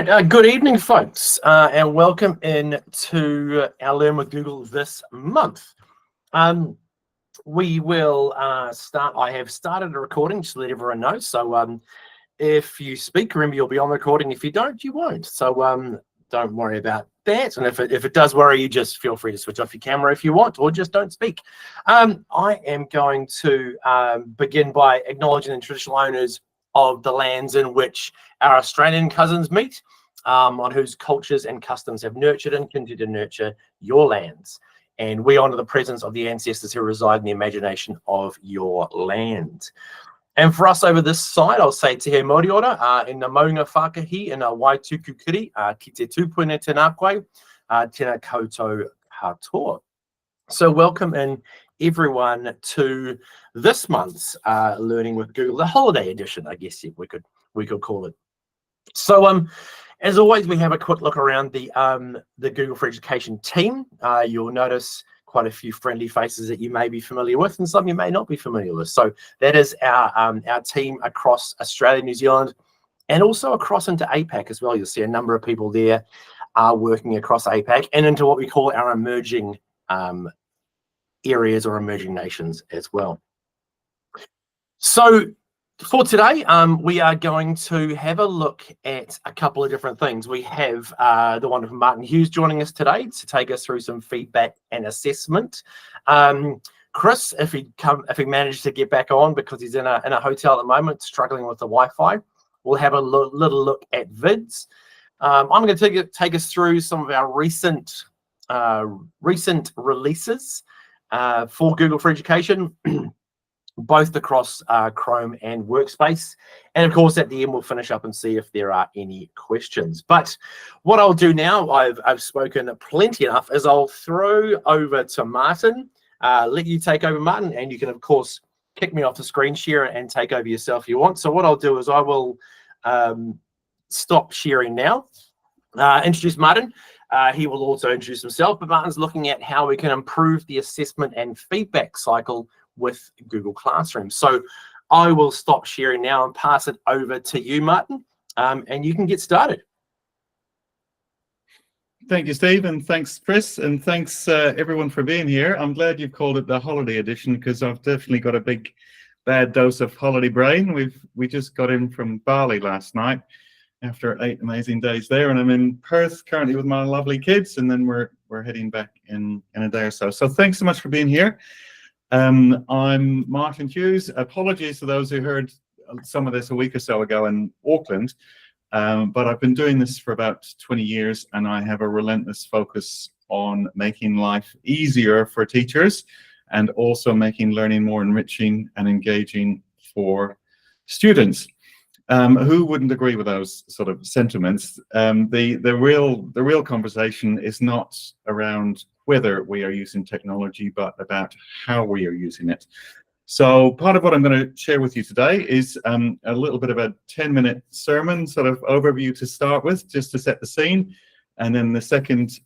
right, good evening, folks, and welcome in to our Learn with Google this month. We will start. I have started a recording, just to let everyone know. So if you speak, remember you'll be on the recording. If you don't, you won't. So don't worry about that. And if it does worry you, just feel free to switch off your camera if you want, or just don't speak. I am going to begin by acknowledging the traditional owners of the lands in which our Australian cousins meet, on whose cultures and customs have nurtured and continue to nurture your lands. And we honour the presence of the ancestors who reside in the imagination of your land. And for us over this side, I'll say te he Māori ora, in the maunga whakahi, in a waituku kiri, ki te tūpuna tēnā koe, tēnā koutou katoa. So welcome in everyone to this month's Learning with Google, the holiday edition, I guess we could call it. So as always, we have a quick look around the Google for Education team. You'll notice quite a few friendly faces that you may be familiar with and some you may not be familiar with. So that is our team across Australia, New Zealand, and also across into APAC as well. You'll see a number of people there are working across APAC and into what we call our emerging areas or emerging nations as well. So for today, we are going to have a look at a couple of different things. We have the wonderful Martin Hughes joining us today to take us through some feedback and assessment. Chris, if he managed to get back on, because he's in a hotel at the moment, struggling with the Wi-Fi, we'll have a little look at vids. I'm going to take us through some of our recent releases for Google for Education. Both across Chrome and Workspace. And of course, at the end, we'll finish up and see if there are any questions. But what I'll do now, I've spoken plenty enough, is I'll throw over to Martin, let you take over, Martin, and you can, of course, kick me off the screen share and take over yourself if you want. So what I'll do is I will stop sharing now, introduce Martin. He will also introduce himself, but Martin's looking at how we can improve the assessment and feedback cycle with Google Classroom. So I will stop sharing now and pass it over to you, Martin, and you can get started. Thank you, Steve, and thanks, Chris, and thanks everyone for being here. I'm glad you've called it the holiday edition, because I've definitely got a big bad dose of holiday brain. We just got in from Bali last night after 8 amazing days there, and I'm in Perth currently with my lovely kids, and then we're heading back in a day or so. So thanks so much for being here. I'm Martin Hughes. Apologies to those who heard some of this a week or so ago in Auckland, but I've been doing this for about 20 years, and I have a relentless focus on making life easier for teachers and also making learning more enriching and engaging for students. Who wouldn't agree with those sort of sentiments? The real conversation is not around whether we are using technology, but about how we are using it. So part of what I'm going to share with you today is a little bit of a 10-minute sermon sort of overview to start with, just to set the scene. And then the second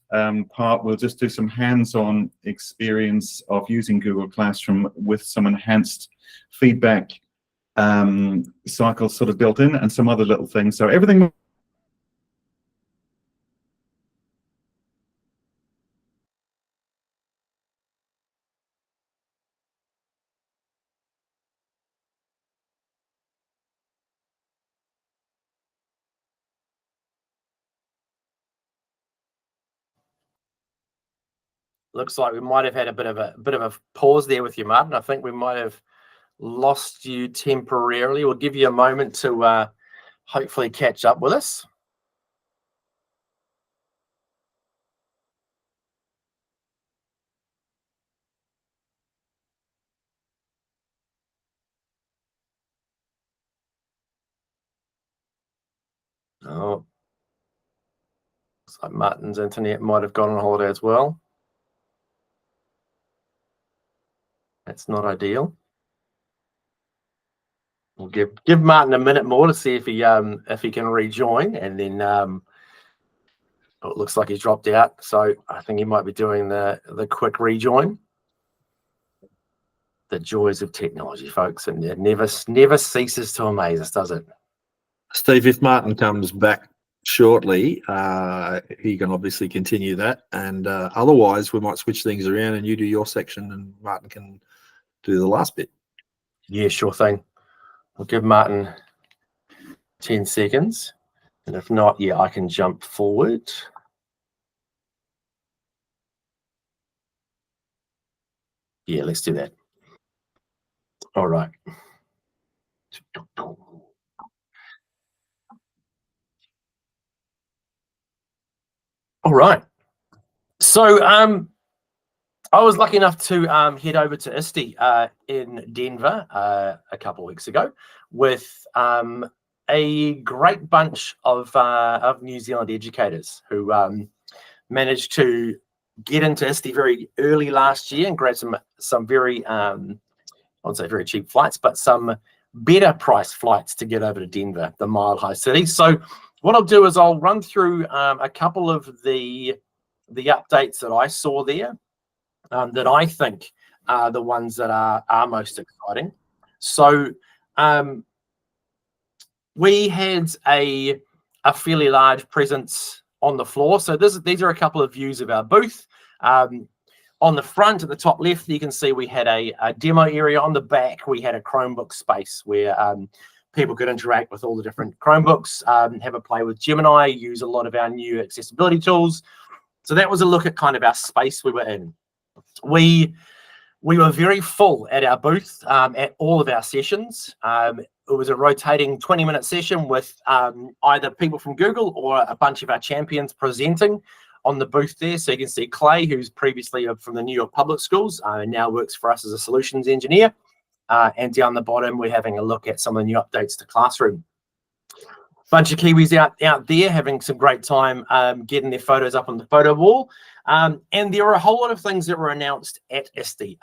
part, we'll just do some hands-on experience of using Google Classroom with some enhanced feedback cycles sort of built in, and some other little things. So everything Looks like we might have had a bit of a pause there with you, Martin. I think we might have lost you temporarily. We'll give you a moment to hopefully catch up with us. Oh, looks like Martin's internet might have gone on holiday as well. That's not ideal. We'll give Martin a minute more to see if he can rejoin, and then it looks like he's dropped out. So I think he might be doing the quick rejoin. The joys of technology, folks, and it never ceases to amaze us, does it? Steve, if Martin comes back, shortly. You can obviously continue that, and otherwise we might switch things around and you do your section and Martin can do the last bit. Yeah, sure thing. I'll give Martin 10 seconds, and if not, yeah, I can jump forward. Yeah, let's do that. All right. All right. So I was lucky enough to head over to ISTE in Denver a couple of weeks ago with a great bunch of New Zealand educators who managed to get into ISTE very early last year and grab some very, I won't say very cheap flights, but some better price flights to get over to Denver, the Mile High City. So what I'll do is I'll run through a couple of the updates that I saw there that I think are the ones that are most exciting. So we had a fairly large presence on the floor. So these are a couple of views of our booth. On the front, at the top left, you can see we had a demo area. On the back, we had a Chromebook space where people could interact with all the different Chromebooks, have a play with Gemini, use a lot of our new accessibility tools. So that was a look at kind of our space we were in. We were very full at our booth at all of our sessions. It was a rotating 20-minute session with either people from Google or a bunch of our champions presenting on the booth there. So you can see Clay, who's previously from the New York Public Schools and now works for us as a solutions engineer. And down the bottom, we're having a look at some of the new updates to Classroom. Bunch of Kiwis out there having some great time getting their photos up on the photo wall. And there were a whole lot of things that were announced at ISTE,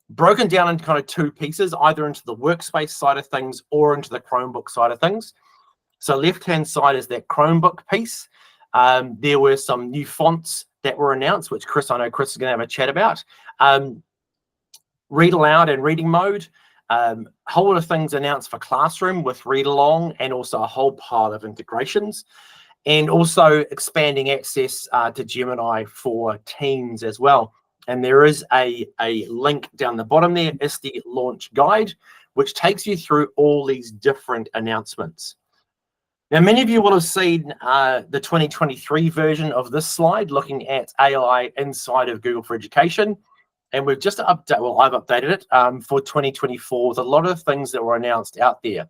broken down into kind of two pieces, either into the workspace side of things or into the Chromebook side of things. So left-hand side is that Chromebook piece. There were some new fonts that were announced, which I know Chris is going to have a chat about. Read aloud and reading mode. Whole lot of things announced for Classroom with read along, and also a whole pile of integrations, and also expanding access to Gemini for teens as well. And there is a link down the bottom there, ISTE Launch Guide, which takes you through all these different announcements. Now, many of you will have seen the 2023 version of this slide looking at AI inside of Google for Education. And we've just I've updated it for 2024 with a lot of things that were announced out there.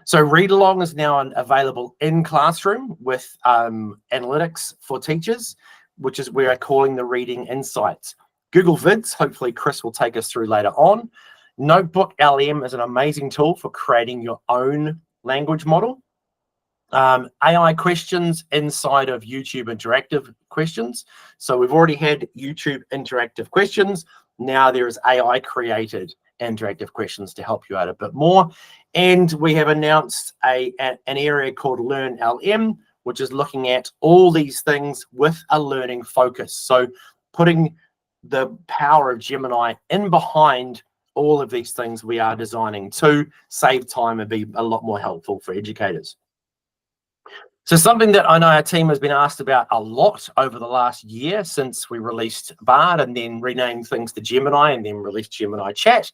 So read along is now available in Classroom with analytics for teachers, which is where I'm calling the reading insights. Google Vids, hopefully Chris will take us through later on. Notebook LM is an amazing tool for creating your own language model. AI questions inside of YouTube interactive questions. So we've already had YouTube interactive questions. Now there is AI created interactive questions to help you out a bit more. And we have announced an area called Learn LM, which is looking at all these things with a learning focus. So putting the power of Gemini in behind all of these things we are designing to save time and be a lot more helpful for educators. So something that I know our team has been asked about a lot over the last year since we released Bard and then renamed things to Gemini and then released Gemini Chat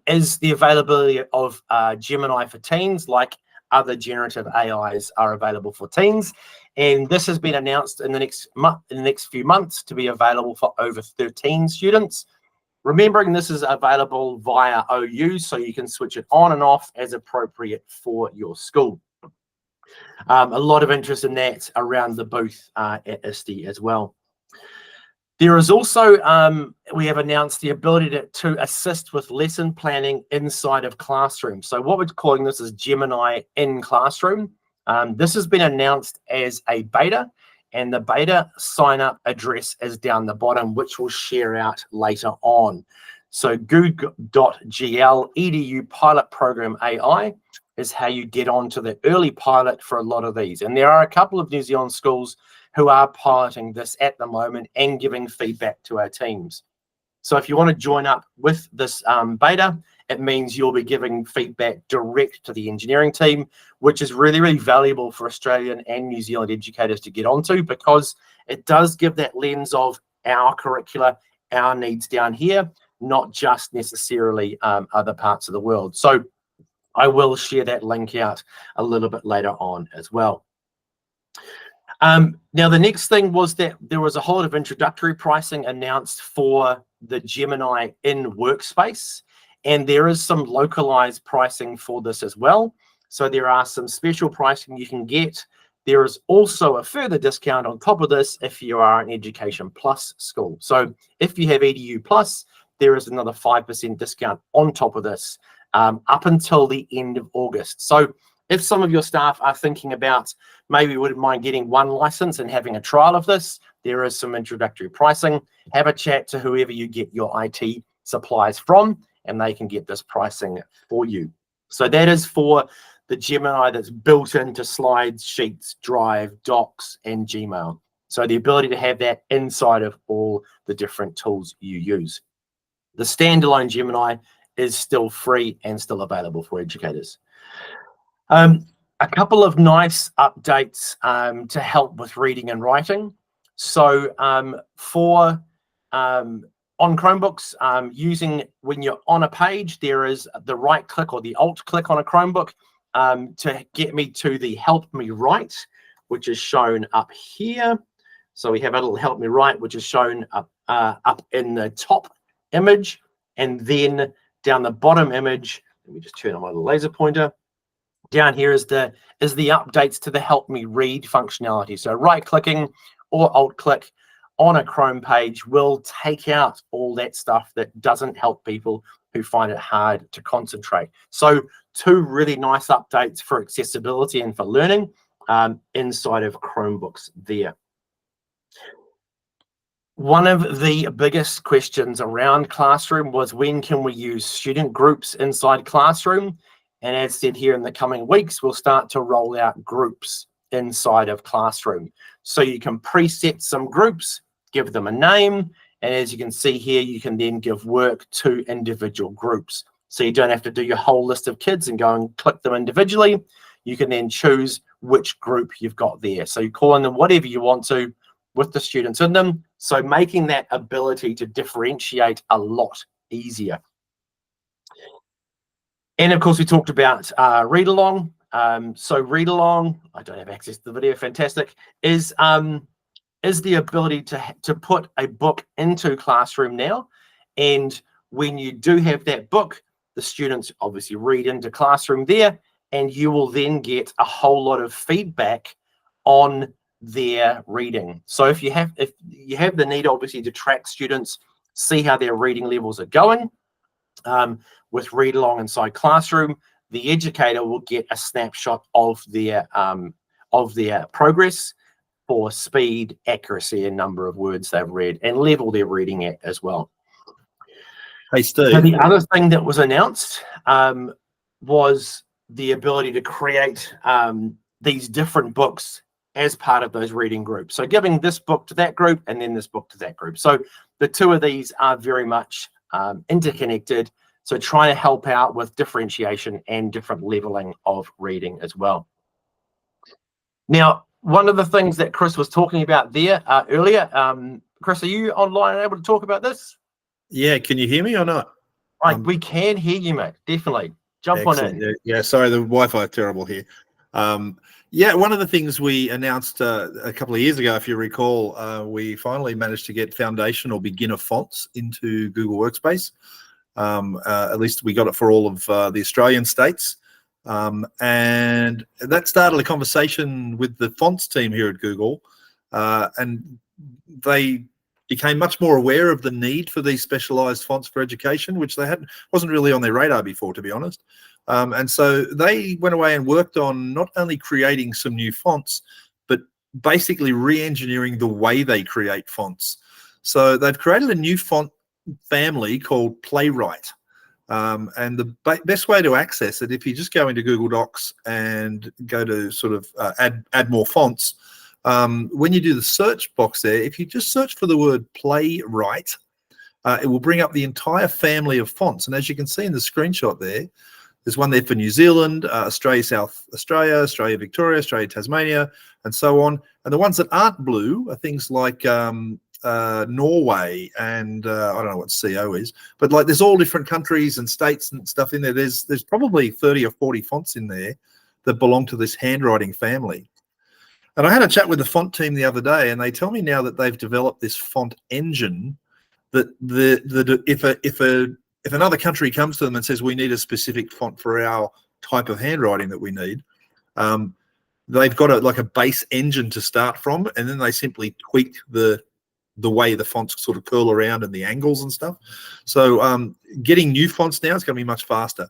is the availability of Gemini for teens, like other generative AIs are available for teens. And this has been announced in the next few months to be available for over 13 students. Remembering this is available via OU, so you can switch it on and off as appropriate for your school. A lot of interest in that around the booth at ISTE as well. There is also, we have announced the ability to assist with lesson planning inside of Classroom. So what we're calling this is Gemini in Classroom. This has been announced as a beta, and the beta sign-up address is down the bottom, which we'll share out later on. So goo.gl/edu pilot program AI is how you get onto the early pilot for a lot of these. And there are a couple of New Zealand schools who are piloting this at the moment and giving feedback to our teams. So if you want to join up with this beta, it means you'll be giving feedback direct to the engineering team, which is really, really valuable for Australian and New Zealand educators to get onto, because it does give that lens of our curricula, our needs down here, not just necessarily other parts of the world. So I will share that link out a little bit later on as well. Now, the next thing was that there was a whole lot of introductory pricing announced for the Gemini in Workspace, and there is some localized pricing for this as well. So there are some special pricing you can get. There is also a further discount on top of this if you are an Education Plus school. So if you have EDU Plus, there is another 5% discount on top of this up until the end of August. So if some of your staff are thinking about maybe wouldn't mind getting one license and having a trial of this, there is some introductory pricing. Have a chat to whoever you get your IT supplies from, and they can get this pricing for you. So that is for the Gemini that's built into Slides, Sheets, Drive, Docs, and Gmail. So the ability to have that inside of all the different tools you use. The standalone Gemini is still free and still available for educators. A couple of nice updates to help with reading and writing. So for on Chromebooks, when you're on a page, there is the right click or the alt click on a Chromebook to get me to the Help Me Write, which is shown up here. So we have a little Help Me Write, which is shown up in the top image, and then down the bottom image, let me just turn on my little laser pointer. Down here is the updates to the Help Me Read functionality. So right-clicking or alt-click on a Chrome page will take out all that stuff that doesn't help people who find it hard to concentrate. So two really nice updates for accessibility and for learning inside of Chromebooks there. One of the biggest questions around Classroom was, when can we use student groups inside Classroom? And as said, here in the coming weeks, we'll start to roll out groups inside of Classroom. So you can preset some groups, give them a name, and as you can see here, you can then give work to individual groups. So you don't have to do your whole list of kids and go and click them individually. You can then choose which group you've got there. So you call in them whatever you want to with the students in them. So making that ability to differentiate a lot easier. And of course, we talked about read along. So read along, I don't have access to the video, fantastic, is the ability to put a book into Classroom now. And when you do have that book, the students obviously read into Classroom there, and you will then get a whole lot of feedback on their reading. So if you have the need, obviously, to track students, see how their reading levels are going, with read along inside Classroom, the educator will get a snapshot of their progress for speed, accuracy, and number of words they've read, and level they're reading at as well. Hey, Steve. So the other thing that was announced was the ability to create these different books as part of those reading groups. So giving this book to that group and then this book to that group. So the two of these are very much interconnected. So trying to help out with differentiation and different leveling of reading as well. Now, one of the things that Chris was talking about there earlier, Chris, are you online and able to talk about this? Yeah, can you hear me or not? We can hear you, mate. Definitely. Jump Excellent. on in. Yeah, sorry, the Wi-Fi is terrible here. Yeah, one of the things we announced a couple of years ago, if you recall, we finally managed to get foundation or beginner fonts into Google Workspace. At least we got it for all of the Australian states. And that started a conversation with the fonts team here at Google. And they became much more aware of the need for these specialized fonts for education, which wasn't really on their radar before, to be honest. And so they went away and worked on not only creating some new fonts, but basically re-engineering the way they create fonts. So they've created a new font family called Playwright. And the best way to access it, if you just go into Google Docs and go to sort of add more fonts, when you do the search box there, if you just search for the word Playwright, it will bring up the entire family of fonts. And as you can see in the screenshot there's one there for New Zealand, Australia, South Australia, Australia, Victoria, Australia, Tasmania, and so on. And the ones that aren't blue are things like Norway and I don't know what CO is, but like there's all different countries and states and stuff in there. There's probably 30 or 40 fonts in there that belong to this handwriting family. And I had a chat with the font team the other day, and they tell me now that they've developed this font engine that if another country comes to them and says we need a specific font for our type of handwriting that we need, they've got like a base engine to start from, and then they simply tweak the way the fonts sort of curl around and the angles and stuff. So getting new fonts now is going to be much faster.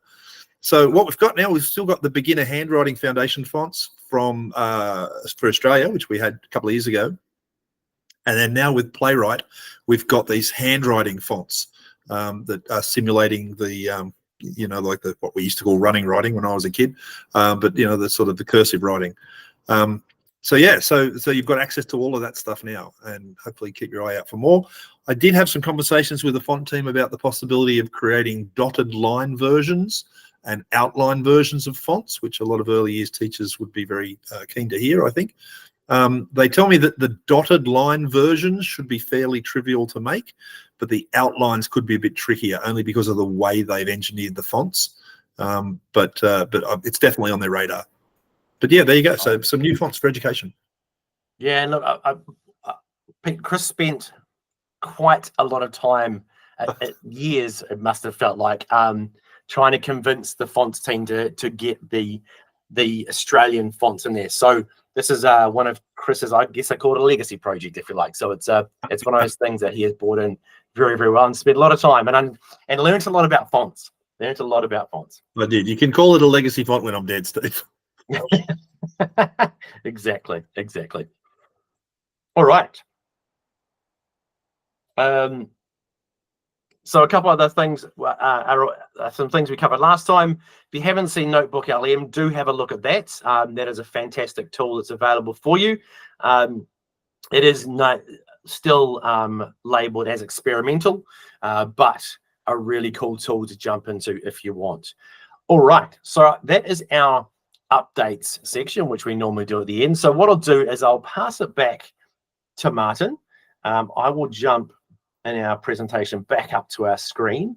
So what we've got now, we've still got the beginner handwriting foundation fonts from for Australia, which we had a couple of years ago. And then now with Playwright, we've got these handwriting fonts that are simulating the, like what we used to call running writing when I was a kid, but, the sort of the cursive writing. So you've got access to all of that stuff now, and hopefully keep your eye out for more. I did have some conversations with the font team about the possibility of creating dotted line versions and outline versions of fonts, which a lot of early years teachers would be very keen to hear, I think. They tell me that the dotted line versions should be fairly trivial to make, but the outlines could be a bit trickier only because of the way they've engineered the fonts. But it's definitely on their radar. But yeah, there you go. So some new fonts for education. Yeah, look, Chris spent quite a lot of time, years it must have felt like, trying to convince the fonts team to get the Australian fonts in there. So this is one of Chris's, I guess I call it a legacy project, if you like. So it's one of those things that he has brought in very, very well and spent a lot of time and learned a lot about fonts. I did. You can call it a legacy font when I'm dead, Steve. Exactly. All right. So a couple other things are some things we covered last time. If you haven't seen Notebook LM, do have a look at that. That is a fantastic tool that's available for you. It is still labeled as experimental, but a really cool tool to jump into if you want. All right, so that is our updates section, which we normally do at the end. So what I'll do is I'll pass it back to Martin. I will jump in our presentation back up to our screen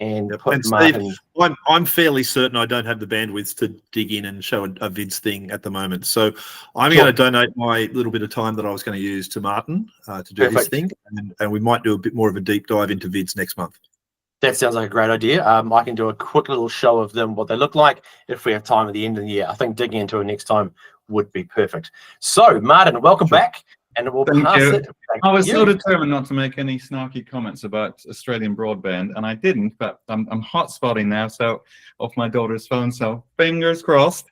and put and Martin. Steve, I'm fairly certain I don't have the bandwidth to dig in and show a vids thing at the moment. So I'm going to donate my little bit of time that I was going to use to Martin to do his thing. And we might do a bit more of a deep dive into vids next month. That sounds like a great idea. I can do a quick little show of them, what they look like, if we have time at the end of the year. I think digging into it next time would be perfect. So, Martin, welcome back, and we'll pass it back I was to so you. determined not to make any snarky comments about Australian broadband, and I didn't, but I'm hotspotting now, so off my daughter's phone, so fingers crossed.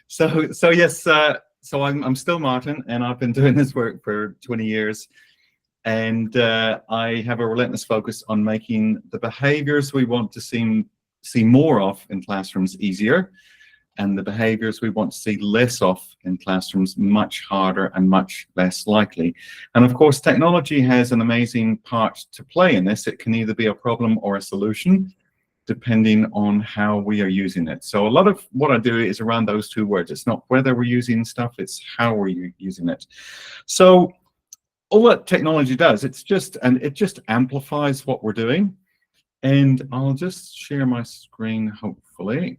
So yes, so I'm still Martin, and I've been doing this work for 20 years. And I have a relentless focus on making the behaviors we want to see more of in classrooms easier, and the behaviors we want to see less of in classrooms much harder and much less likely. And of course, technology has an amazing part to play in this. It can either be a problem or a solution, depending on how we are using it. So a lot of what I do is around those two words. It's not whether we're using stuff, it's how we're using it. So all that technology does, it just amplifies what we're doing. And I'll just share my screen, hopefully,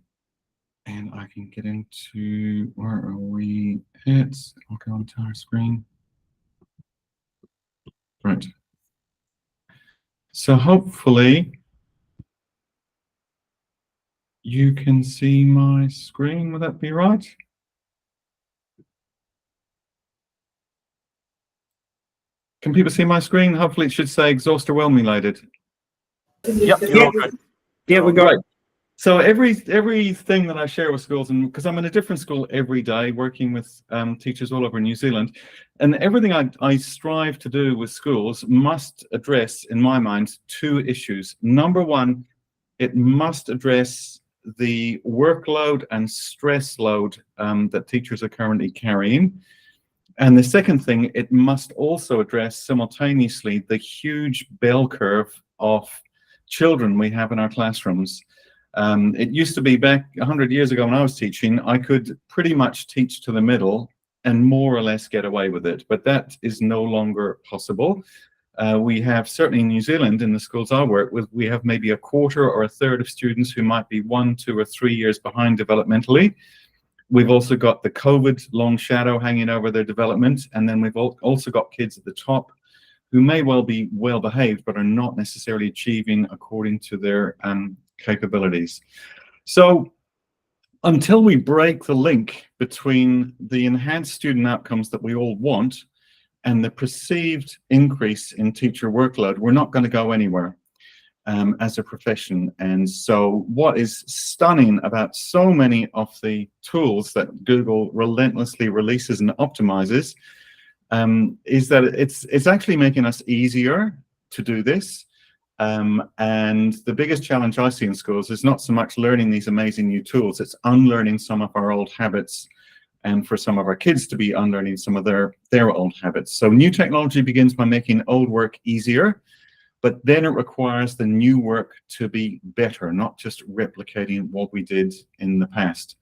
and I can get into, where are we at? I'll go onto our screen. Right. So hopefully you can see my screen. Would that be right? Can people see my screen? Hopefully it should say exhaust overwhelmingly. Yep, you're all good. Yeah, we're great. So everything that I share with schools, and because I'm in a different school every day, working with teachers all over New Zealand, and everything I strive to do with schools must address, in my mind, two issues. Number one, it must address the workload and stress load that teachers are currently carrying. And the second thing, it must also address simultaneously the huge bell curve of children we have in our classrooms. It used to be back 100 years ago when I was teaching, I could pretty much teach to the middle and more or less get away with it, but that is no longer possible. We have, certainly in New Zealand, in the schools I work with, we have maybe a quarter or a third of students who might be 1, 2, or 3 years behind developmentally. We've also got the COVID long shadow hanging over their development, and then we've also got kids at the top who may well be well behaved but are not necessarily achieving according to their capabilities. So until we break the link between the enhanced student outcomes that we all want and the perceived increase in teacher workload, we're not going to go anywhere as a profession. And so what is stunning about so many of the tools that Google relentlessly releases and optimizes is that it's actually making us easier to do this. And the biggest challenge I see in schools is not so much learning these amazing new tools, it's unlearning some of our old habits, and for some of our kids to be unlearning some of their old habits. So new technology begins by making old work easier, but then it requires the new work to be better, not just replicating what we did in the past.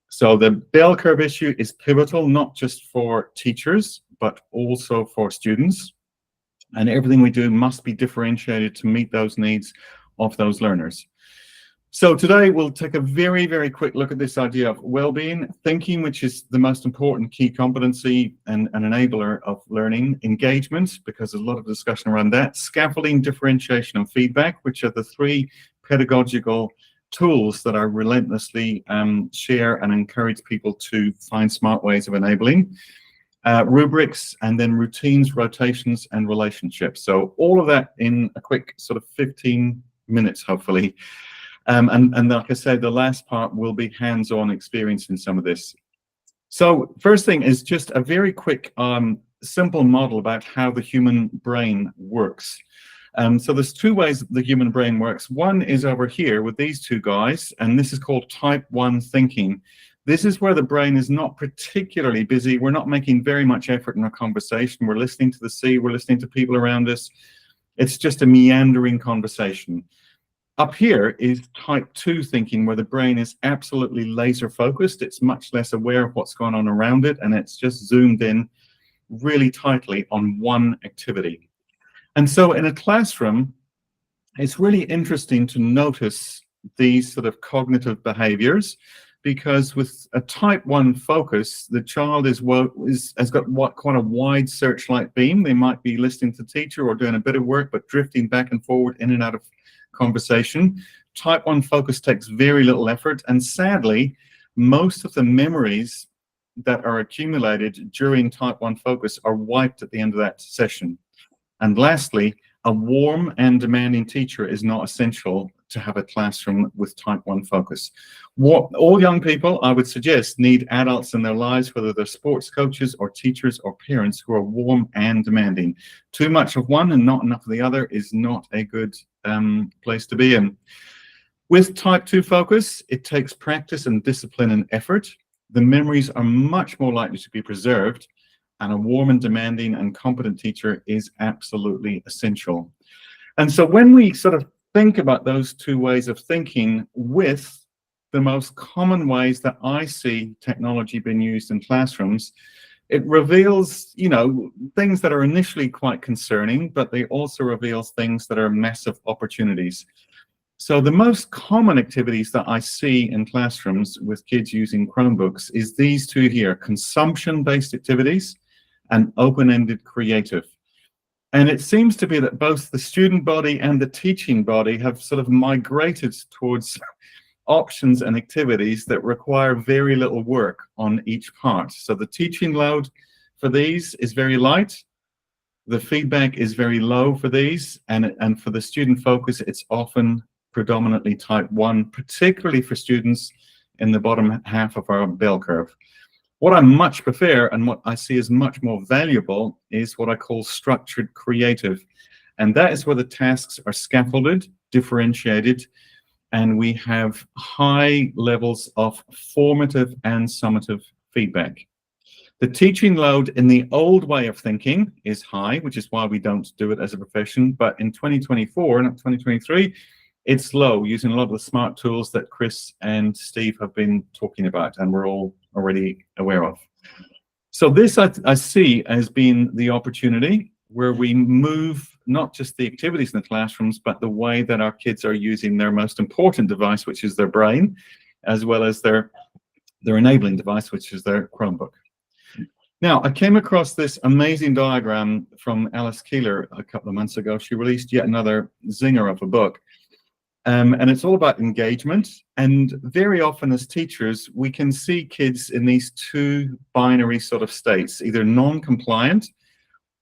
So the bell curve issue is pivotal, not just for teachers, but also for students. And everything we do must be differentiated to meet those needs of those learners. So today we'll take a very, very quick look at this idea of well-being, thinking, which is the most important key competency and an enabler of learning, engagement, because there's a lot of discussion around that, scaffolding, differentiation, and feedback, which are the 3 pedagogical tools that I relentlessly share and encourage people to find smart ways of enabling. Rubrics, and then routines, rotations, and relationships. So all of that in a quick sort of 15 minutes, hopefully. And like I said, the last part will be hands-on experience in some of this. So first thing is just a very quick, simple model about how the human brain works. So there's 2 ways the human brain works. One is over here with these 2 guys, and this is called type 1 thinking. This is where the brain is not particularly busy. We're not making very much effort in our conversation. We're listening to the sea. We're listening to people around us. It's just a meandering conversation. Up here is type 2 thinking, where the brain is absolutely laser focused. It's much less aware of what's going on around it, and it's just zoomed in really tightly on one activity. And so in a classroom, it's really interesting to notice these sort of cognitive behaviors, because with a type 1 focus, the child has got quite a wide searchlight beam. They might be listening to the teacher or doing a bit of work, but drifting back and forward in and out of conversation. Type 1 focus takes very little effort, and sadly, most of the memories that are accumulated during type 1 focus are wiped at the end of that session. And lastly, a warm and demanding teacher is not essential to have a classroom with type 1 focus. All young people, I would suggest, need adults in their lives, whether they're sports coaches or teachers or parents, who are warm and demanding. Too much of one and not enough of the other is not a good place to be in. With type 2 focus, it takes practice and discipline and effort. The memories are much more likely to be preserved, and a warm and demanding and competent teacher is absolutely essential. And so when we sort of think about those 2 ways of thinking with the most common ways that I see technology being used in classrooms, it reveals, things that are initially quite concerning, but they also reveal things that are massive opportunities. So the most common activities that I see in classrooms with kids using Chromebooks is these 2 here: consumption-based activities and open-ended creative. And it seems to be that both the student body and the teaching body have sort of migrated towards options and activities that require very little work on each part. So the teaching load for these is very light. The feedback is very low for these. And for the student focus, it's often predominantly type 1, particularly for students in the bottom half of our bell curve. What I much prefer and what I see as much more valuable is what I call structured creative. And that is where the tasks are scaffolded, differentiated, and we have high levels of formative and summative feedback. The teaching load in the old way of thinking is high, which is why we don't do it as a profession. But in 2024, not 2023, it's low, using a lot of the smart tools that Chris and Steve have been talking about and we're all already aware of. So this I see as being the opportunity where we move not just the activities in the classrooms, but the way that our kids are using their most important device, which is their brain, as well as their enabling device, which is their Chromebook. Now, I came across this amazing diagram from Alice Keeler a couple of months ago. She released yet another zinger of a book. And it's all about engagement. And very often as teachers, we can see kids in these two binary sort of states, either non-compliant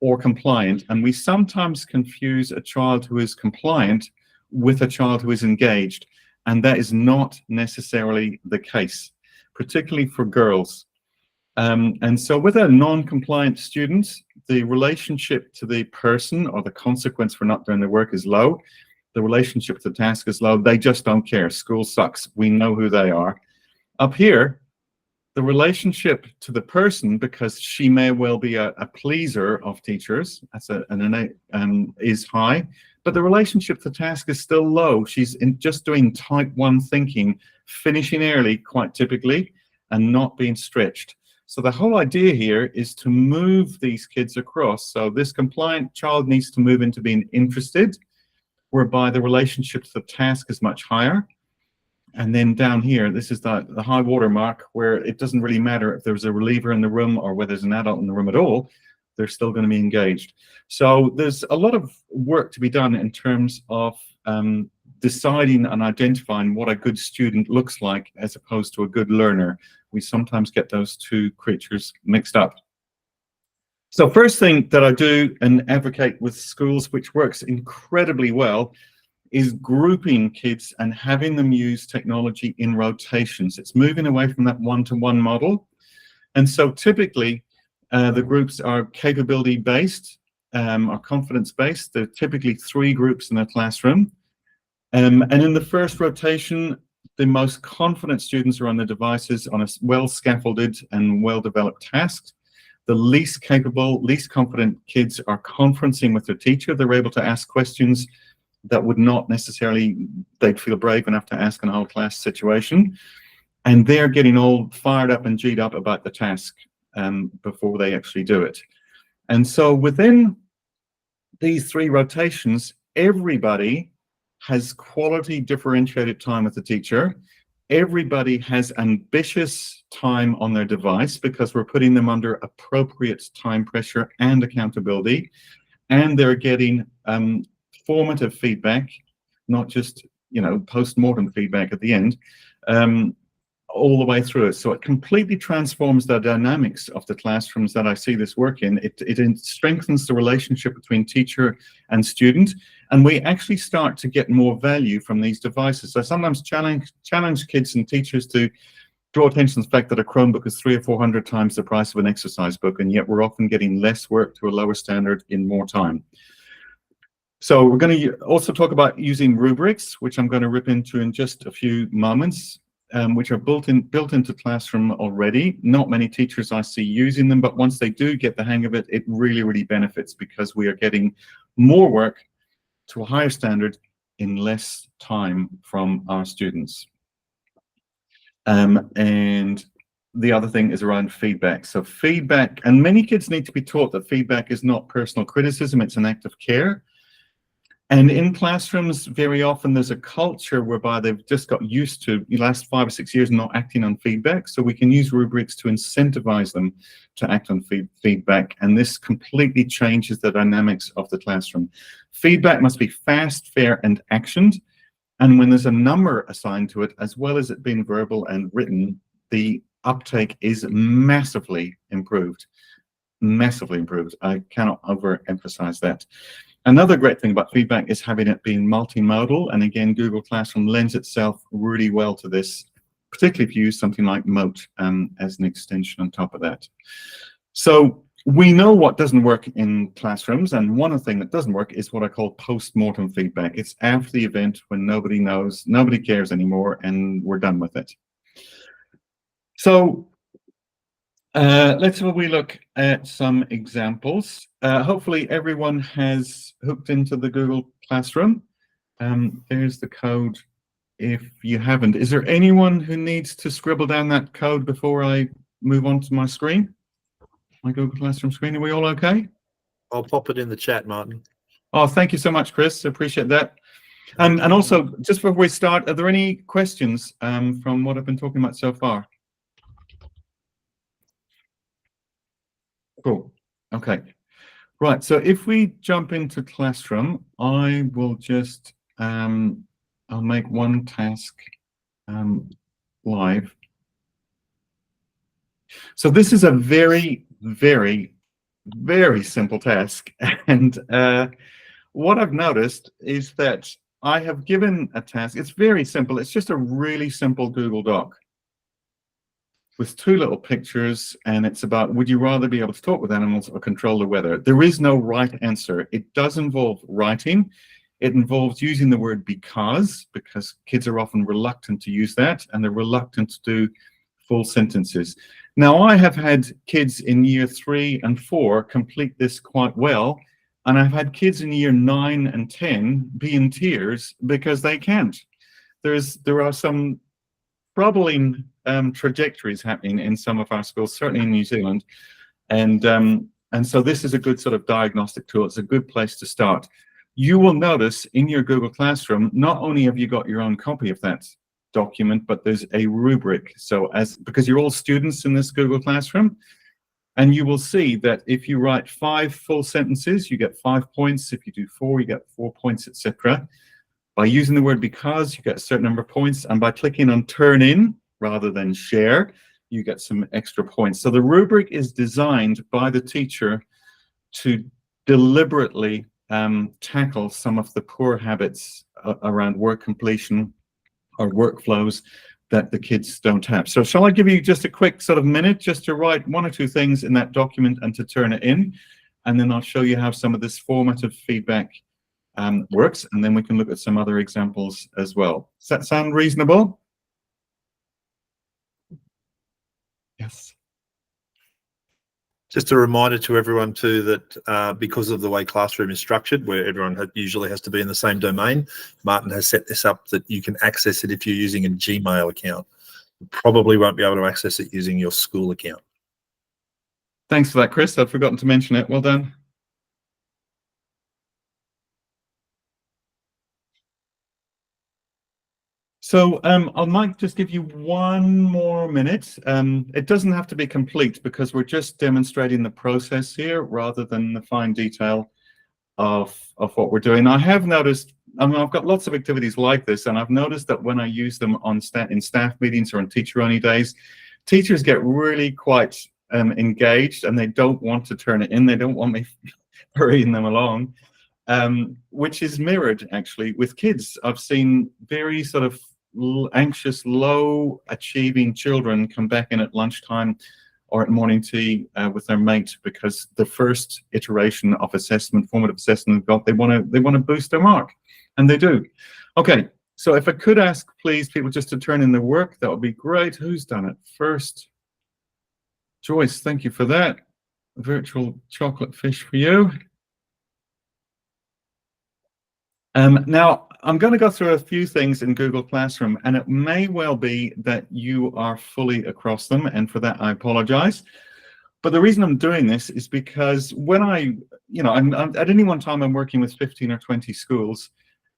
or compliant. And we sometimes confuse a child who is compliant with a child who is engaged. And that is not necessarily the case, particularly for girls. And so with a non-compliant student, the relationship to the person or the consequence for not doing their work is low. The relationship to the task is low. They just don't care. School sucks. We know who they are. Up here, the relationship to the person, because she may well be a pleaser of teachers, that's an innate, is high, but the relationship to the task is still low. She's just doing type 1 thinking, finishing early quite typically, and not being stretched. So the whole idea here is to move these kids across. So this compliant child needs to move into being interested, whereby the relationship to the task is much higher. And then down here, this is the high water mark, where it doesn't really matter if there's a reliever in the room or whether there's an adult in the room at all, they're still going to be engaged. So there's a lot of work to be done in terms of deciding and identifying what a good student looks like as opposed to a good learner. We sometimes get those two creatures mixed up. So first thing that I do and advocate with schools, which works incredibly well, is grouping kids and having them use technology in rotations. It's moving away from that one-to-one model. And so typically the groups are capability-based or confidence-based. There are typically 3 groups in a classroom. And in the first rotation, the most confident students are on the devices on a well-scaffolded and well-developed task. The least capable, least confident kids are conferencing with their teacher. They're able to ask questions that would not necessarily, they'd feel brave enough to ask in a whole class situation. And they're getting all fired up and G'd up about the task before they actually do it. And so within these 3 rotations, everybody has quality differentiated time with the teacher. Everybody has ambitious time on their device because we're putting them under appropriate time pressure and accountability. And they're getting formative feedback, not just, post-mortem feedback at the end, all the way through it. So it completely transforms the dynamics of the classrooms that I see this work in. It strengthens the relationship between teacher and student, and we actually start to get more value from these devices. So I sometimes challenge kids and teachers to draw attention to the fact that a Chromebook is 300 or 400 times the price of an exercise book, and yet we're often getting less work to a lower standard in more time. So we're going to also talk about using rubrics, which I'm going to rip into in just a few moments, which are built into Classroom already. Not many teachers I see using them, but once they do get the hang of it, it really, really benefits because we are getting more work to a higher standard in less time from our students. And the other thing is around feedback. So feedback, and many kids need to be taught that feedback is not personal criticism, it's an act of care. And in classrooms, very often there's a culture whereby they've just got used to the last 5 or 6 years not acting on feedback. So we can use rubrics to incentivize them to act on feedback. And this completely changes the dynamics of the classroom. Feedback must be fast, fair, and actioned. And when there's a number assigned to it, as well as it being verbal and written, the uptake is massively improved. Massively improved. I cannot overemphasize that. Another great thing about feedback is having it being multimodal. And again, Google Classroom lends itself really well to this, particularly if you use something like Mote as an extension on top of that. So we know what doesn't work in classrooms. And one of the things that doesn't work is what I call post-mortem feedback. It's after the event when nobody knows, nobody cares anymore, and we're done with it. So Let's have a wee look at some examples. Hopefully everyone has hooked into the Google Classroom. There's the code if you haven't. Is there anyone who needs to scribble down that code before I move on to my screen? My Google Classroom screen, are we all okay? I'll pop it in the chat, Martin. Oh, thank you so much, Chris. I appreciate that. And also, just before we start, are there any questions from what I've been talking about so far? Cool. Okay. Right. So if we jump into Classroom, I will just I'll make one task live. So this is a very, very, very simple task, and what I've noticed is that I have given a task. It's very simple. It's just a really simple Google Doc with two little pictures, and it's about, would you rather be able to talk with animals or control the weather? There is no right answer. It does involve writing. It involves using the word because kids are often reluctant to use that, and they're reluctant to do full sentences. Now, I have had kids in year 3 and 4 complete this quite well, and I've had kids in year 9 and 10 be in tears because they can't. There are some troubling trajectories happening in some of our schools, certainly in New Zealand, and so this is a good sort of diagnostic tool. It's a good place to start. You will notice in your Google Classroom, not only have you got your own copy of that document, but there's a rubric. So because you're all students in this Google Classroom, and you will see that if you write 5 full sentences, you get 5 points. If you do 4, you get 4 points, etc. By using the word because, you get a certain number of points, and by clicking on turn in rather than share, you get some extra points. So the rubric is designed by the teacher to deliberately tackle some of the poor habits around work completion or workflows that the kids don't have. So shall I give you just a quick sort of minute just to write 1 or 2 things in that document and to turn it in, and then I'll show you how some of this formative feedback works, and then we can look at some other examples as well. Does that sound reasonable? Yes. Just a reminder to everyone too that because of the way Classroom is structured, where everyone usually has to be in the same domain, Martin has set this up that you can access it if you're using a Gmail account. You probably won't be able to access it using your school account. Thanks for that, Chris. I'd forgotten to mention it. Well done. So I might just give you 1 more minute. It doesn't have to be complete because we're just demonstrating the process here rather than the fine detail of what we're doing. I have noticed, I mean, I've got lots of activities like this, and I've noticed that when I use them in staff meetings or on teacher-only days, teachers get really quite engaged, and they don't want to turn it in. They don't want me hurrying them along, which is mirrored actually with kids. I've seen very sort of anxious, low achieving children come back in at lunchtime or at morning tea with their mate because the first iteration of assessment, formative assessment they've got, they want to boost their mark, and they do. Okay, so if I could ask please people just to turn in their work, that would be great. Who's done it first? Joyce, thank you for that. A virtual chocolate fish for you. Now, I'm going to go through a few things in Google Classroom, and it may well be that you are fully across them, and for that I apologize. But the reason I'm doing this is because when I'm at any one time I'm working with 15 or 20 schools,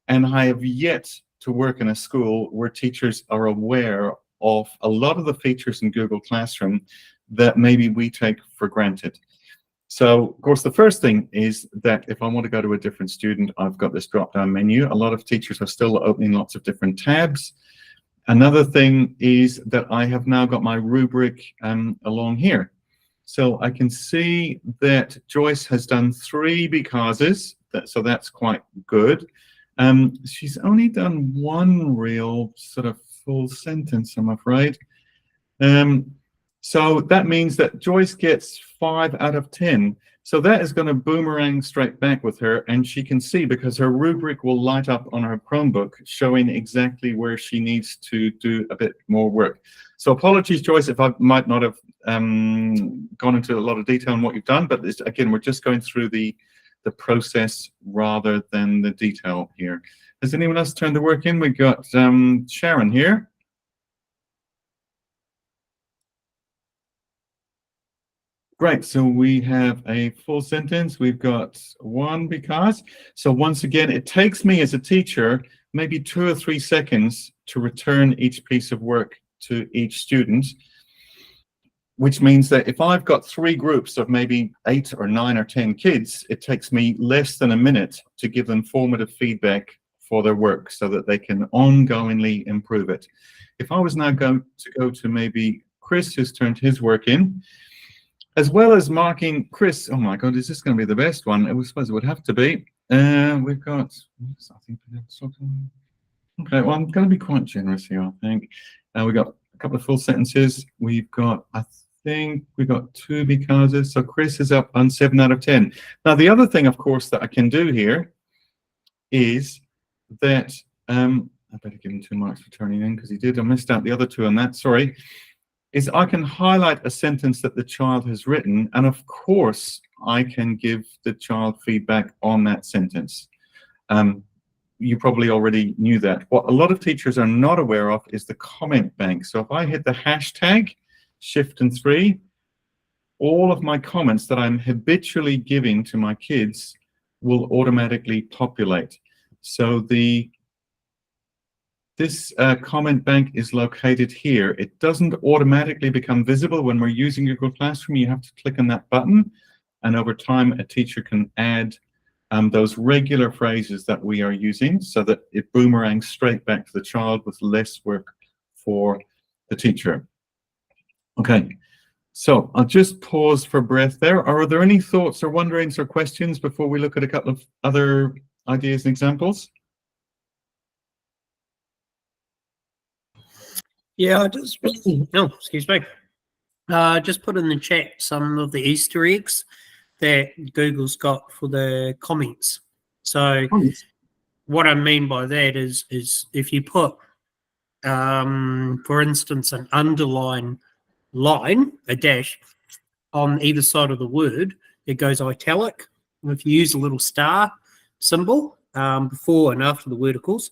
and I have yet to work in a school where teachers are aware of a lot of the features in Google Classroom that maybe we take for granted. So, of course, the first thing is that if I want to go to a different student, I've got this drop-down menu. A lot of teachers are still opening lots of different tabs. Another thing is that I have now got my rubric along here. So I can see that Joyce has done 3 becauses, so that's quite good. She's only done 1 real sort of full sentence, I'm afraid. So that means that Joyce gets 5 out of 10. So that is going to boomerang straight back with her, and she can see because her rubric will light up on her Chromebook showing exactly where she needs to do a bit more work. So apologies, Joyce, if I might not have gone into a lot of detail on what you've done, but again, we're just going through the process rather than the detail here. Has anyone else turned the work in? We've got Sharon here. Great, so we have a full sentence. We've got one because. So once again, it takes me as a teacher maybe 2 or 3 seconds to return each piece of work to each student, which means that if I've got 3 groups of maybe 8 or 9 or 10 kids, it takes me less than a minute to give them formative feedback for their work so that they can ongoingly improve it. If I was now going to go to maybe Chris, who's turned his work in, as well as marking Chris, oh my God, is this going to be the best one? I suppose it would have to be. We've got, okay, well, I'm going to be quite generous here, I think. We've got a couple of full sentences. We've got, I think we've got 2 becauses. So Chris is up on 7 out of 10. Now, the other thing, of course, that I can do here is that, I better give him 2 marks for turning in because he did. I missed out the other 2 on that, sorry. Is I can highlight a sentence that the child has written, and of course, I can give the child feedback on that sentence. You probably already knew that. What a lot of teachers are not aware of is the comment bank. So if I hit the hashtag, Shift and 3, all of my comments that I'm habitually giving to my kids will automatically populate. So this comment bank is located here. It doesn't automatically become visible when we're using Google Classroom. You have to click on that button, and over time, a teacher can add those regular phrases that we are using so that it boomerangs straight back to the child with less work for the teacher. Okay, so I'll just pause for breath there. Are there any thoughts or wonderings or questions before we look at a couple of other ideas and examples? Yeah, I just excuse me. Just put in the chat some of the Easter eggs that Google's got for the comments. So what I mean by that is if you put, for instance, an underline line, a dash, on either side of the word, it goes italic. If you use a little star symbol before and after the word, of course,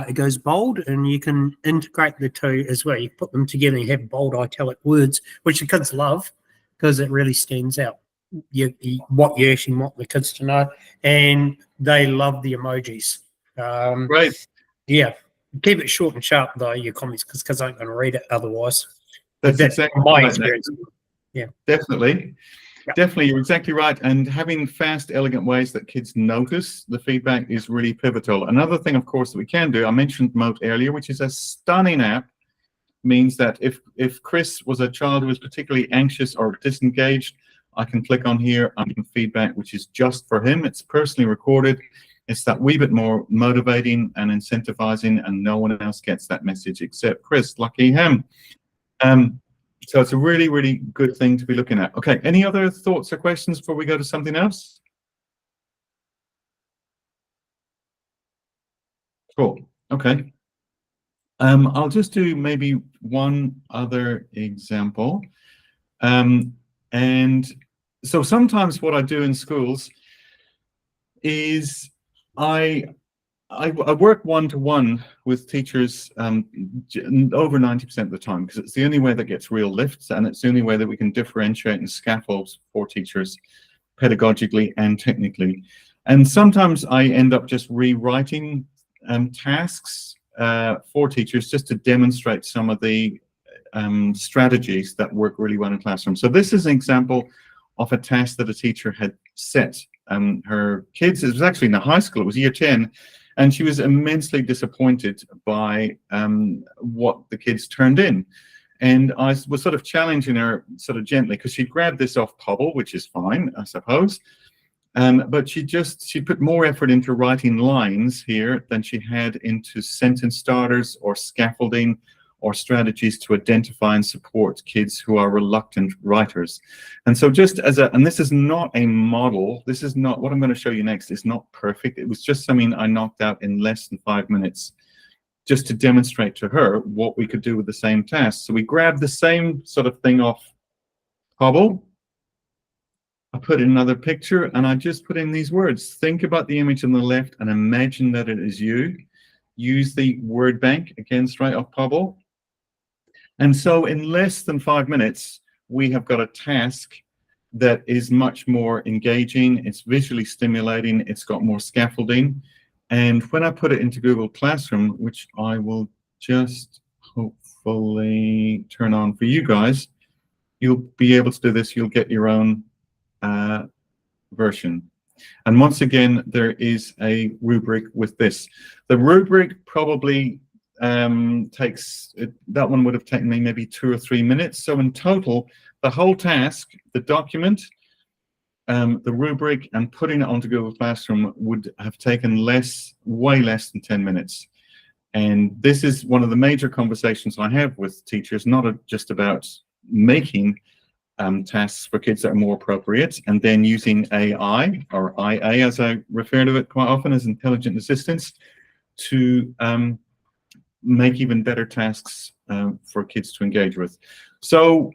it goes bold, and you can integrate the 2 as well. You put them together and you have bold italic words, which the kids love because it really stands out what you actually want the kids to know, and they love the emojis. Right. Yeah. Keep it short and sharp, though, your comments, because I'm going to read it otherwise. That's exactly my right, experience. Yeah. Definitely. Yeah. Definitely, you're exactly right. And having fast, elegant ways that kids notice the feedback is really pivotal. Another thing, of course, that we can do, I mentioned Mote earlier, which is a stunning app, means that if Chris was a child who was particularly anxious or disengaged, I can click on here and give feedback, which is just for him. It's personally recorded. It's that wee bit more motivating and incentivizing, and no one else gets that message except Chris. Lucky him. So it's a really, really good thing to be looking at. Okay, any other thoughts or questions before we go to something else? Cool. Okay. I'll just do maybe one other example. And so sometimes what I do in schools is I work one-to-one with teachers over 90% of the time, because it's the only way that gets real lifts, and it's the only way that we can differentiate and scaffold for teachers pedagogically and technically. And sometimes I end up just rewriting tasks for teachers just to demonstrate some of the strategies that work really well in classroom. So this is an example of a task that a teacher had set her kids. It was actually in the high school, it was year 10, and she was immensely disappointed by what the kids turned in. And I was sort of challenging her sort of gently, because she grabbed this off Pobble, which is fine, I suppose. But she put more effort into writing lines here than she had into sentence starters or scaffolding or strategies to identify and support kids who are reluctant writers. And so just as and this is not a model, this is not, what I'm going to show you next is not perfect. It was just something I knocked out in less than 5 minutes just to demonstrate to her what we could do with the same task. So we grabbed the same sort of thing off Hobble. I put in another picture and I just put in these words. Think about the image on the left and imagine that it is you. Use the word bank again straight off Hobble. And so in less than 5 minutes, we have got a task that is much more engaging. It's visually stimulating. It's got more scaffolding. And when I put it into Google Classroom, which I will just hopefully turn on for you guys, you'll be able to do this. You'll get your own version. And once again, there is a rubric with this. The rubric probably takes, that one would have taken me maybe 2 or 3 minutes. So in total, the whole task, the document, the rubric, and putting it onto Google Classroom would have taken way less than 10 minutes. And this is one of the major conversations I have with teachers, not just about making tasks for kids that are more appropriate, and then using AI, or IA as I refer to it quite often, as intelligent assistants, to make even better tasks for kids to engage with. So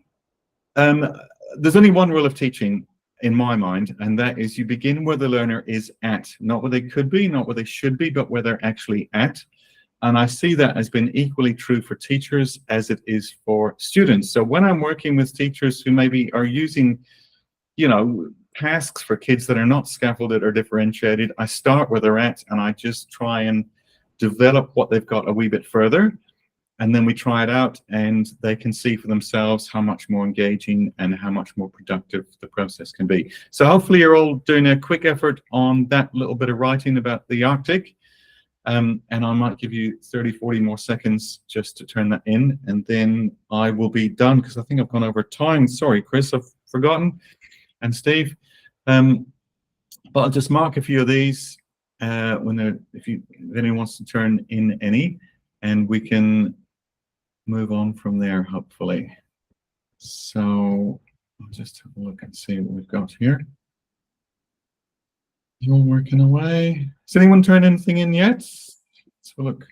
there's only one rule of teaching in my mind, and that is you begin where the learner is at, not where they could be, not where they should be, but where they're actually at. And I see that as being equally true for teachers as it is for students. So when I'm working with teachers who maybe are using, you know, tasks for kids that are not scaffolded or differentiated, I start where they're at and I just try and develop what they've got a wee bit further. And then we try it out and they can see for themselves how much more engaging and how much more productive the process can be. So hopefully you're all doing a quick effort on that little bit of writing about the Arctic. And I might give you 30, 40 more seconds just to turn that in, and then I will be done because I think I've gone over time. Sorry, Chris, I've forgotten, and Steve. But I'll just mark a few of these if anyone wants to turn in any, and we can move on from there, hopefully. So I'll just have a look and see what we've got here. You're working away. Has anyone turned anything in yet? Let's have a look.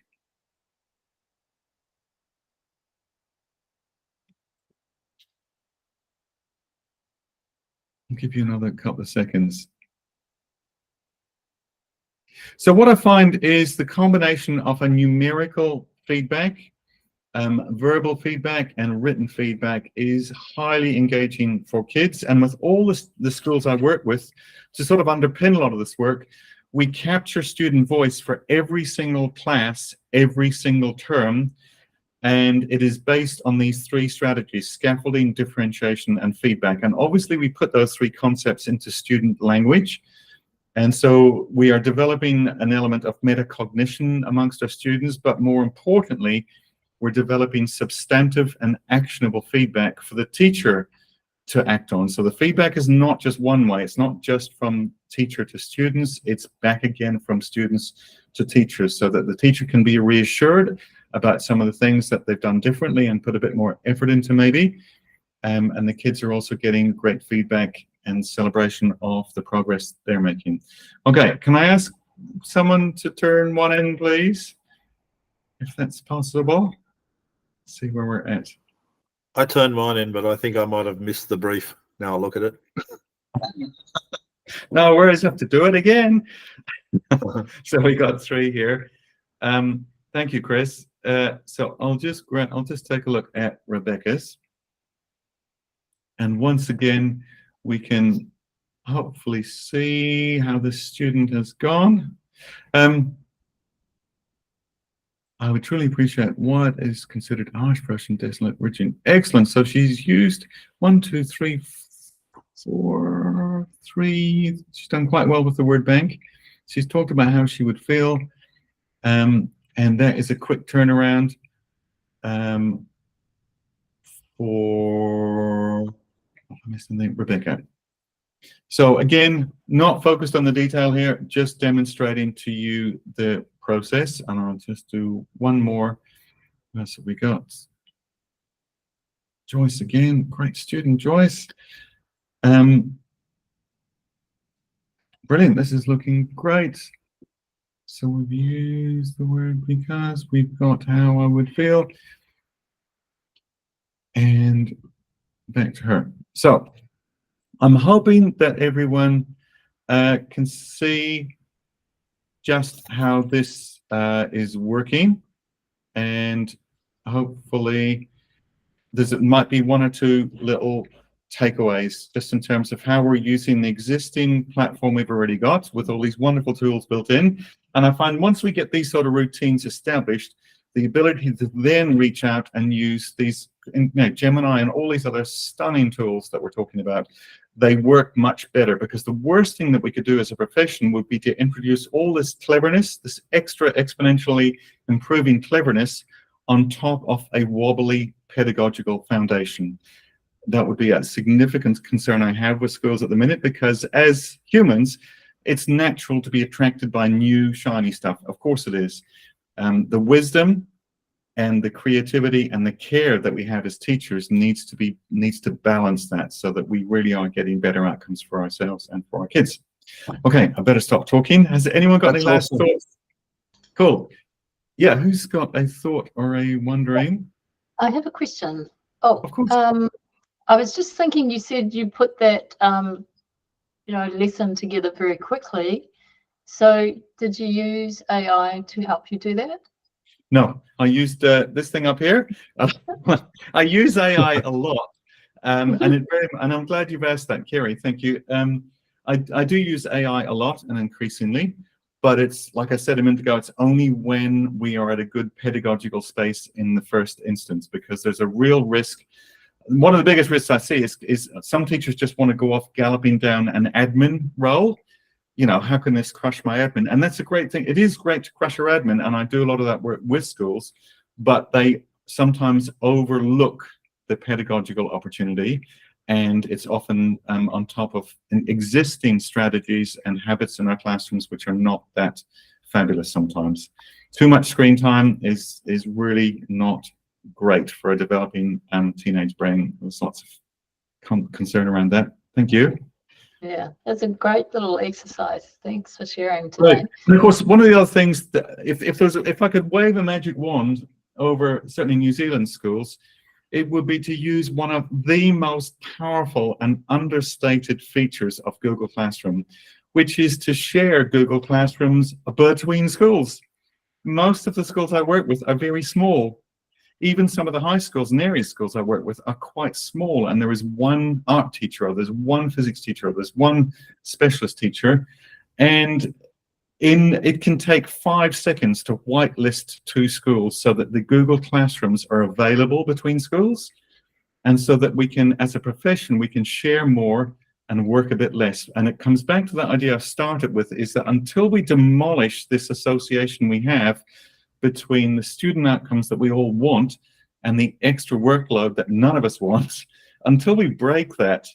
I'll give you another couple of seconds. So what I find is the combination of a numerical feedback, verbal feedback, and written feedback is highly engaging for kids. And with all the schools I work with, to sort of underpin a lot of this work, we capture student voice for every single class, every single term, and it is based on these 3 strategies: scaffolding, differentiation, and feedback. And obviously we put those 3 concepts into student language. And so we are developing an element of metacognition amongst our students, but more importantly, we're developing substantive and actionable feedback for the teacher to act on. So the feedback is not just one way. It's not just from teacher to students. It's back again from students to teachers, so that the teacher can be reassured about some of the things that they've done differently and put a bit more effort into maybe. And the kids are also getting great feedback and celebration of the progress they're making. Okay, can I ask someone to turn one in, please? If that's possible. Let's see where we're at. I turned mine in, but I think I might have missed the brief. Now I'll look at it. No worries, have to do it again. So we got 3 here. Thank you, Chris. So I'll just take a look at Rebecca's. And once again, we can hopefully see how the student has gone. I would truly appreciate what is considered harsh Prussian desolate region. Excellent. So she's used 1, 2, 3, 4, 3. She's done quite well with the word bank. She's talked about how she would feel. And that is a quick turnaround for I'm missing the name, Rebecca. So again, not focused on the detail here, just demonstrating to you the process. And I'll just do one more. That's what we got. Joyce again, great student, Joyce. Brilliant, this is looking great. So we've used the word because, we've got how I would feel, and back to her. So I'm hoping that everyone can see just how this is working, and hopefully there might be one or two little takeaways just in terms of how we're using the existing platform we've already got with all these wonderful tools built in. And I find once we get these sort of routines established, the ability to then reach out and use these, Gemini and all these other stunning tools that we're talking about, they work much better, because the worst thing that we could do as a profession would be to introduce all this cleverness, this extra exponentially improving cleverness on top of a wobbly pedagogical foundation. That would be a significant concern I have with schools at the minute, because as humans, it's natural to be attracted by new shiny stuff. Of course it is. The wisdom and the creativity and the care that we have as teachers needs to balance that, so that we really are getting better outcomes for ourselves and for our kids. Okay, I better stop talking. Has anyone got any last thoughts? Cool. Yeah, who's got a thought or a wondering? I have a question. Oh, of course. I was just thinking, you said you put that lesson together very quickly. So did you use AI to help you do that? No, I used this thing up here. I use AI a lot, and I'm glad you've asked that, Kerry. Thank you. I do use AI a lot and increasingly, but it's like I said a minute ago, it's only when we are at a good pedagogical space in the first instance, because there's a real risk. One of the biggest risks I see is some teachers just want to go off galloping down an admin role. How can this crush my admin? And that's a great thing. It is great to crush your admin, and I do a lot of that work with schools, but they sometimes overlook the pedagogical opportunity, and it's often on top of existing strategies and habits in our classrooms, which are not that fabulous sometimes. Too much screen time is really not great for a developing teenage brain. There's lots of concern around that. Thank you. Yeah, that's a great little exercise. Thanks for sharing today. Right. And of course, one of the other things that if I could wave a magic wand over certainly New Zealand schools, it would be to use one of the most powerful and understated features of Google Classroom, which is to share Google Classrooms between schools. Most of the schools I work with are very small. Even some of the high schools and area schools I work with are quite small, and there is one art teacher, or there's one physics teacher, or there's one specialist teacher, and it can take 5 seconds to whitelist 2 schools so that the Google Classrooms are available between schools, and so that we can, as a profession, we can share more and work a bit less. And it comes back to that idea I started with, is that until we demolish this association we have between the student outcomes that we all want and the extra workload that none of us want, until we break that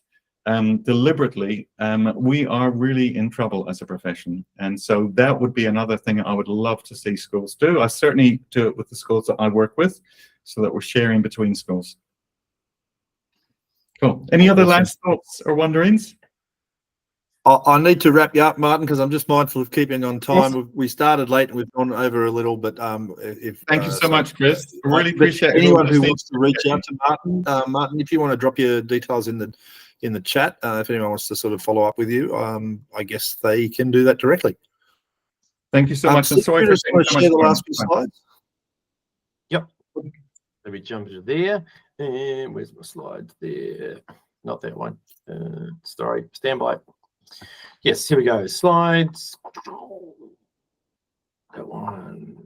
deliberately, we are really in trouble as a profession. And so that would be another thing I would love to see schools do. I certainly do it with the schools that I work with, so that we're sharing between schools. Cool. Any other last thoughts or wonderings? I need to wrap you up, Martin, because I'm just mindful of keeping on time. We started late and we've gone over a little, but thank you so much, Chris. I really appreciate anyone who wants to reach out to Martin. Martin, if you want to drop your details in the chat, if anyone wants to sort of follow up with you, I guess they can do that directly. Thank you so much. I'm sorry for share the last few slides. Yep. Let me jump to there. And where's my slides there? Not that one. Sorry, stand by. Yes, here we go. Slides. That one.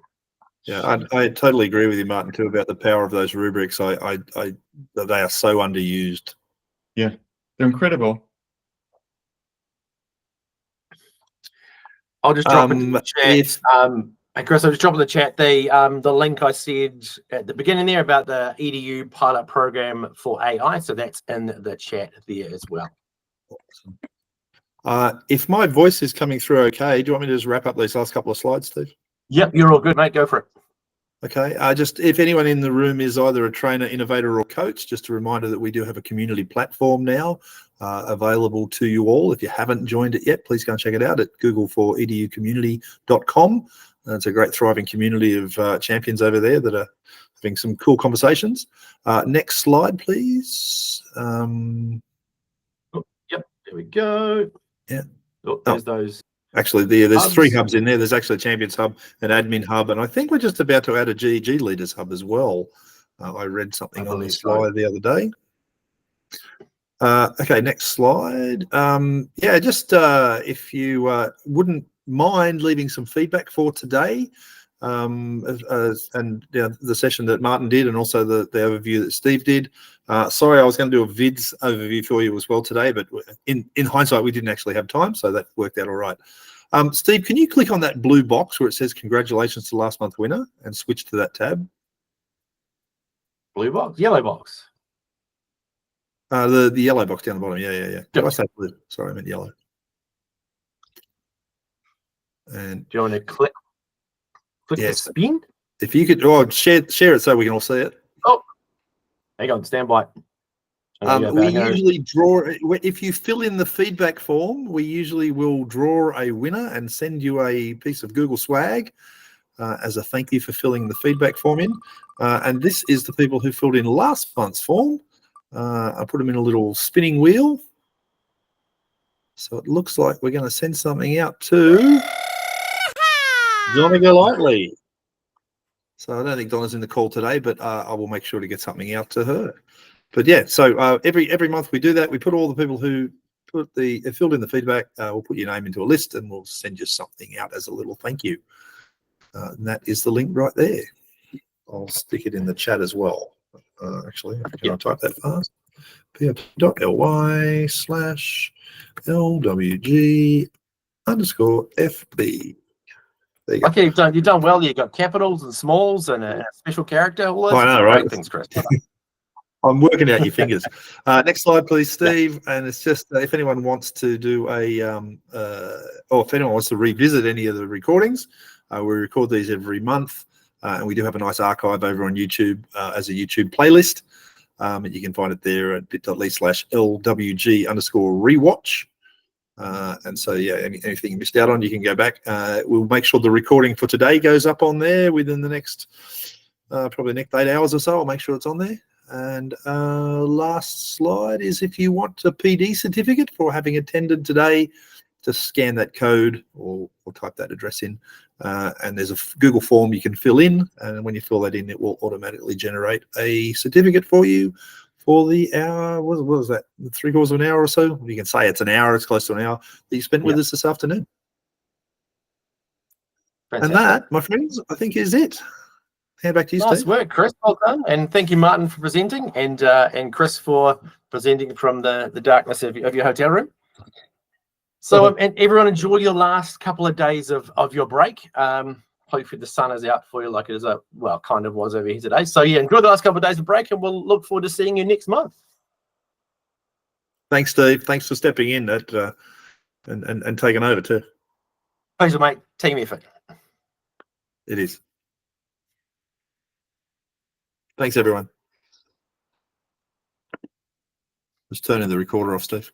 Yeah, I totally agree with you, Martin, too, about the power of those rubrics. They are so underused. Yeah, they're incredible. I'll just drop it in the chat. Chris, I'll just drop in the chat the link I said at the beginning there about the EDU pilot program for AI. So that's in the chat there as well. If my voice is coming through okay, do you want me to just wrap up these last couple of slides, Steve? Yep, you're all good, mate. Go for it. Okay. Just if anyone in the room is either a trainer, innovator, or coach, just a reminder that we do have a community platform now available to you all. If you haven't joined it yet, please go and check it out at google4educommunity.com. It's a great thriving community of champions over there that are having some cool conversations. Next slide, please. Yep, there we go. Yeah. There's those. Actually, there's hubs. 3 hubs in there. There's actually a Champions Hub, an Admin Hub, and I think we're just about to add a GEG Leaders Hub as well. I read something on the slide the other day. Okay, next slide. Yeah, just if you wouldn't mind leaving some feedback for today, and the session that Martin did, and also the overview that Steve did. Sorry, I was going to do a vids overview for you as well today, but in hindsight, we didn't actually have time, so that worked out all right. Steve, can you click on that blue box where it says congratulations to last month winner and switch to that tab? Blue box, yellow box. The yellow box down the bottom. Yeah. Did I say blue? Sorry, I meant yellow. And do you want to click the spin? If you could, share it so we can all see it. Oh, hang on, stand by. We usually draw, if you fill in the feedback form, we usually will draw a winner and send you a piece of Google swag as a thank you for filling the feedback form in. And this is the people who filled in last month's form. I put them in a little spinning wheel. So it looks like we're going to send something out to Johnny Golightly. So I don't think Donna's in the call today, but I will make sure to get something out to her. But yeah, so every month we do that. We put all the people who filled in the feedback. We'll put your name into a list, and we'll send you something out as a little thank you. And that is the link right there. I'll stick it in the chat as well. Actually, can I type that fast? pip.ly/LWG_FB. There you go. Okay, you've done well. You've got capitals and smalls and a special character. All those I know, right? Things, Chris. I'm working out your fingers. Next slide, please, Steve. Yeah. And it's just if anyone wants to do or if anyone wants to revisit any of the recordings, we record these every month. And we do have a nice archive over on YouTube as a YouTube playlist. And you can find it there at bit.ly/LWG_rewatch. And so, yeah, anything you missed out on, you can go back. We'll make sure the recording for today goes up on there within the next, probably next 8 hours or so. I'll make sure it's on there. And last slide is if you want a PD certificate for having attended today, just scan that code or type that address in. And there's a Google form you can fill in. And when you fill that in, it will automatically generate a certificate for you for the hour. What was that? 3/4 of an hour or so? You can say it's an hour. It's close to an hour that you spent with us this afternoon. Fantastic. And that, my friends, I think is it. Hand back to you, Nice Steve. work, Chris. Well done. And thank you, Martin, for presenting, and Chris for presenting from the darkness of your hotel room. So, and everyone enjoy your last couple of days of your break. Hopefully the sun is out for you like it is, kind of was over here today. So, yeah, enjoy the last couple of days of break, and we'll look forward to seeing you next month. Thanks, Steve. Thanks for stepping in and taking over too. Pleasure, mate. Team effort. It is. Thanks, everyone. Just turning the recorder off, Steve.